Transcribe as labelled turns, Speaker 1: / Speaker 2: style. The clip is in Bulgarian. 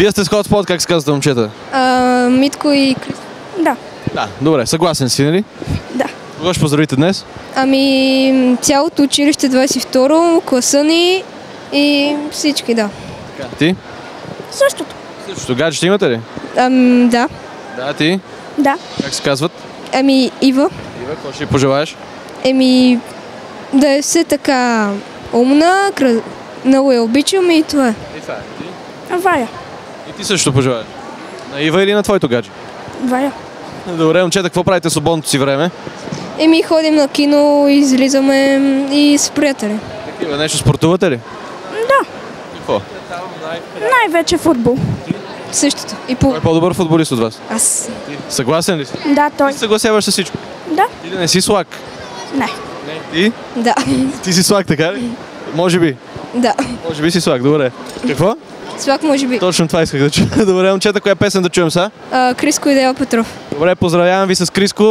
Speaker 1: Вие сте с Hotspot, как се казвате, момчета?
Speaker 2: Митко и Крис. Да.
Speaker 1: Да, добре, съгласен си, нали?
Speaker 2: Да.
Speaker 1: Кого ще поздравите днес?
Speaker 2: Ами цялото училище 22, класа ни и всички, да.
Speaker 1: Така. Ти?
Speaker 2: Същото.
Speaker 1: Същото. Гадже ще имате ли?
Speaker 2: Да.
Speaker 1: Да, ти?
Speaker 2: Да.
Speaker 1: Как се казват?
Speaker 2: Ами Ива.
Speaker 1: Ива, какво ще й пожелаеш?
Speaker 2: Еми да е все така умна, много я обичам и това е.
Speaker 1: И това е. Ти?
Speaker 2: Вая.
Speaker 1: И ти също пожелаеш? На Ива или на твоето гадже?
Speaker 2: Вая.
Speaker 1: Добре, момчета, какво правите в свободното си време?
Speaker 2: Еми ходим на кино, излизаме и с приятели.
Speaker 1: Такива, нещо спортувате ли?
Speaker 2: Да.
Speaker 1: Какво?
Speaker 2: Най-вече футбол. Същото. И
Speaker 1: Кой е по-добър футболист от вас?
Speaker 2: Аз.
Speaker 1: Ти? Съгласен ли си?
Speaker 2: Да, той.
Speaker 1: Ти се съгласяваш с всичко?
Speaker 2: Да.
Speaker 1: Ти да не си слаг?
Speaker 2: Не.
Speaker 1: Не. Ти?
Speaker 2: Да.
Speaker 1: Ти си слаг, така ли? Може би.
Speaker 2: Да.
Speaker 1: Може би си слаг, добре. Какво?
Speaker 2: Свак може би.
Speaker 1: Точно това исках да чуя. Добре, момчета, коя песен да чуем са?
Speaker 2: Криско и Дева Петров.
Speaker 1: Добре, поздравявам ви с Криско.